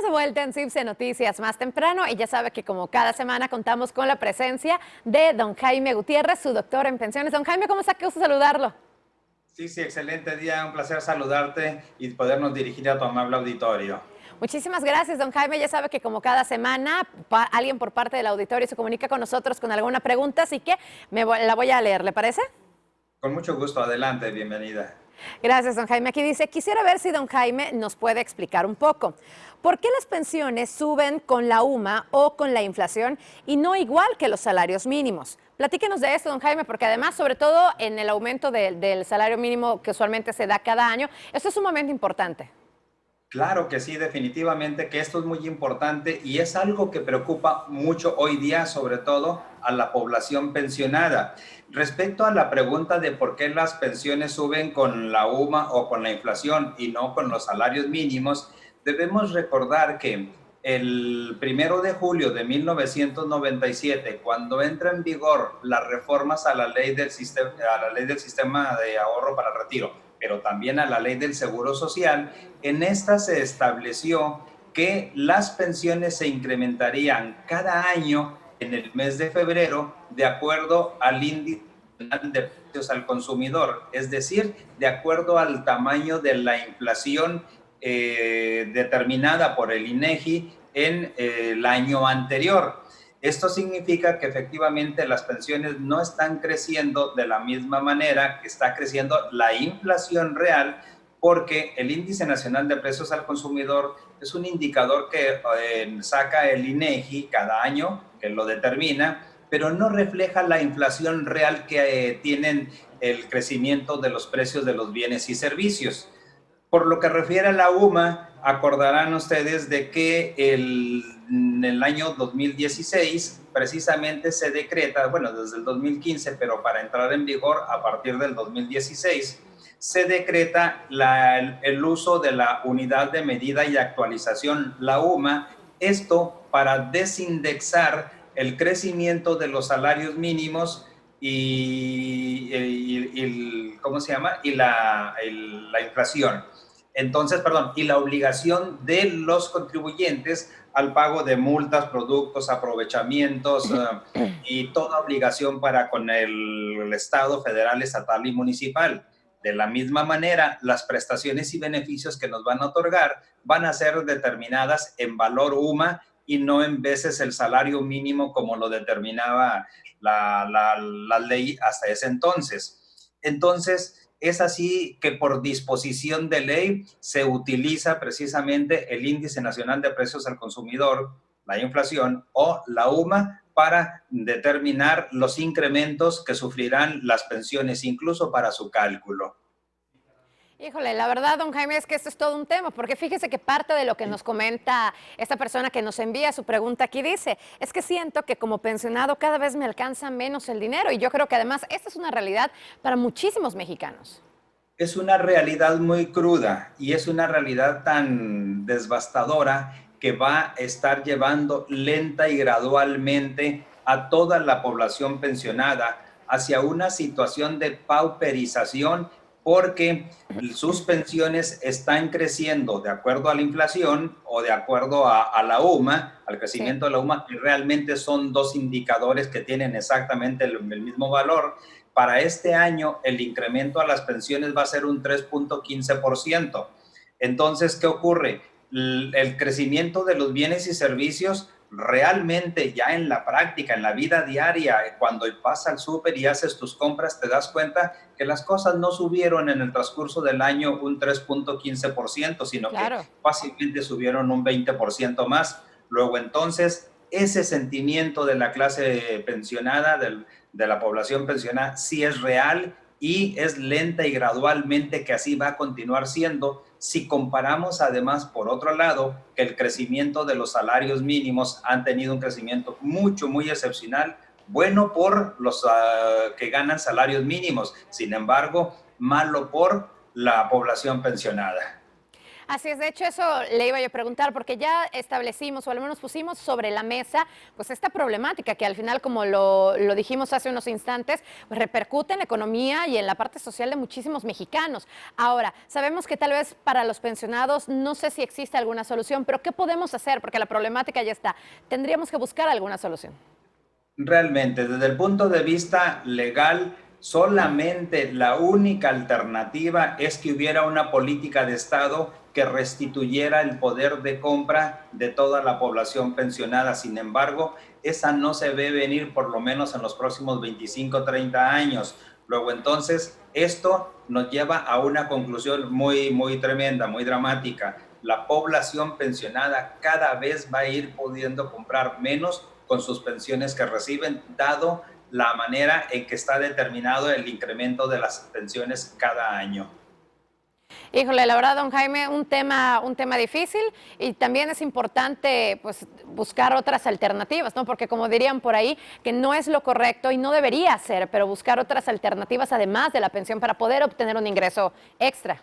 Estamos de vuelta en CIBSE Noticias más temprano y ya sabe que como cada semana contamos con la presencia de don Jaime Gutiérrez, su doctor en pensiones. Don Jaime, ¿cómo está? Qué gusto saludarlo. Sí, excelente día, un placer saludarte y podernos dirigir a tu amable auditorio. Muchísimas gracias, don Jaime. Ya sabe que como cada semana alguien por parte del auditorio se comunica con nosotros con alguna pregunta, así que la voy a leer, ¿le parece? Con mucho gusto, adelante, bienvenida. Gracias, don Jaime. Aquí dice, quisiera ver si don Jaime nos puede explicar un poco. ¿Por qué las pensiones suben con la UMA o con la inflación y no igual que los salarios mínimos? Platíquenos de esto, don Jaime, porque además, sobre todo en el aumento del salario mínimo que usualmente se da cada año, esto es un momento importante. Claro que sí, definitivamente que esto es muy importante y es algo que preocupa mucho hoy día, sobre todo a la población pensionada. Respecto a la pregunta de por qué las pensiones suben con la UMA o con la inflación y no con los salarios mínimos, debemos recordar que el 1 de julio de 1997, cuando entra en vigor las reformas a la ley del sistema de ahorro para el retiro, pero también a la ley del Seguro Social, en esta se estableció que las pensiones se incrementarían cada año en el mes de febrero de acuerdo al índice de precios al consumidor, es decir, de acuerdo al tamaño de la inflación determinada por el INEGI en el año anterior. Esto significa que efectivamente las pensiones no están creciendo de la misma manera que está creciendo la inflación real, porque el Índice Nacional de Precios al Consumidor es un indicador que saca el INEGI cada año, que lo determina, pero no refleja la inflación real que tienen el crecimiento de los precios de los bienes y servicios. Por lo que refiere a la UMA, acordarán ustedes de que en el año 2016 precisamente se decreta, bueno, desde el 2015, pero para entrar en vigor a partir del 2016, se decreta el uso de la unidad de medida y actualización, la UMA, esto para desindexar el crecimiento de los salarios mínimos ¿cómo se llama? Y la inflación. Entonces, perdón, y la obligación de los contribuyentes al pago de multas, productos, aprovechamientos y toda obligación para con el Estado federal, estatal y municipal. De la misma manera, las prestaciones y beneficios que nos van a otorgar van a ser determinadas en valor UMA y no en veces el salario mínimo como lo determinaba la ley hasta ese entonces. Entonces, es así que por disposición de ley se utiliza precisamente el Índice Nacional de Precios al Consumidor, la inflación o la UMA para determinar los incrementos que sufrirán las pensiones, incluso para su cálculo. Híjole, la verdad, don Jaime, es que esto es todo un tema, porque fíjese que parte de lo que nos comenta esta persona que nos envía su pregunta aquí dice, es que siento que como pensionado cada vez me alcanza menos el dinero y yo creo que además esta es una realidad para muchísimos mexicanos. Es una realidad muy cruda y es una realidad tan devastadora que va a estar llevando lenta y gradualmente a toda la población pensionada hacia una situación de pauperización porque sus pensiones están creciendo de acuerdo a la inflación o de acuerdo a la UMA, al Sí. crecimiento de la UMA, que realmente son dos indicadores que tienen exactamente el mismo valor. Para este año, el incremento a las pensiones va a ser un 3.15%. Entonces, ¿qué ocurre? El crecimiento de los bienes y servicios realmente ya en la práctica, en la vida diaria, cuando vas al súper y haces tus compras, te das cuenta que las cosas no subieron en el transcurso del año un 3.15%, sino que Claro. fácilmente subieron un 20% más. Luego, entonces, ese sentimiento de la clase pensionada, de la población pensionada, sí es real y es lenta y gradualmente que así va a continuar siendo si comparamos además, por otro lado, que el crecimiento de los salarios mínimos han tenido un crecimiento muy excepcional, bueno por los que ganan salarios mínimos, sin embargo, malo por la población pensionada. Así es, de hecho eso le iba yo a preguntar, porque ya establecimos, o al menos pusimos sobre la mesa, pues esta problemática que al final, como lo dijimos hace unos instantes, pues repercute en la economía y en la parte social de muchísimos mexicanos. Ahora, sabemos que tal vez para los pensionados, no sé si existe alguna solución, pero ¿qué podemos hacer? Porque la problemática ya está. Tendríamos que buscar alguna solución. Realmente, desde el punto de vista legal, solamente la única alternativa es que hubiera una política de Estado que restituyera el poder de compra de toda la población pensionada. Sin embargo, esa no se ve venir por lo menos en los próximos 25, 30 años. Luego, entonces, esto nos lleva a una conclusión muy tremenda, muy dramática. La población pensionada cada vez va a ir pudiendo comprar menos con sus pensiones que reciben, dado la manera en que está determinado el incremento de las pensiones cada año. Híjole, la verdad, don Jaime, un tema difícil, y también es importante pues buscar otras alternativas, ¿no? Porque como dirían por ahí, que no es lo correcto y no debería ser, pero buscar otras alternativas además de la pensión para poder obtener un ingreso extra.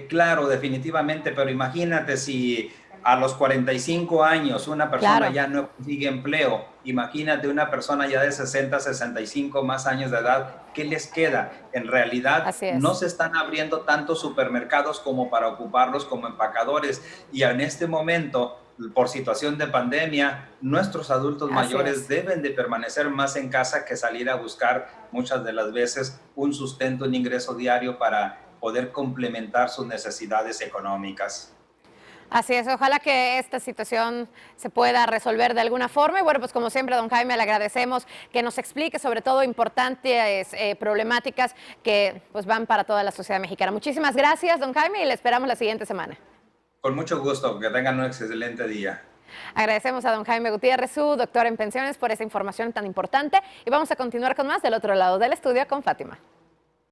Claro, definitivamente, pero imagínate si a los 45 años una persona Claro. ya no consigue empleo, imagínate una persona ya de 60, 65 más años de edad, ¿qué les queda? En realidad Así no es. se están abriendo tantos supermercados como para ocuparlos como empacadores, y en este momento, por situación de pandemia, nuestros adultos Así mayores es. deben de permanecer más en casa que salir a buscar muchas de las veces un sustento, un ingreso diario para poder complementar sus necesidades económicas. Así es, ojalá que esta situación se pueda resolver de alguna forma. Y bueno, pues como siempre, don Jaime, le agradecemos que nos explique sobre todo importantes problemáticas que pues van para toda la sociedad mexicana. Muchísimas gracias, don Jaime, y le esperamos la siguiente semana. Con mucho gusto, que tengan un excelente día. Agradecemos a don Jaime Gutiérrez, su doctor en pensiones, por esa información tan importante. Y vamos a continuar con más del otro lado del estudio con Fátima.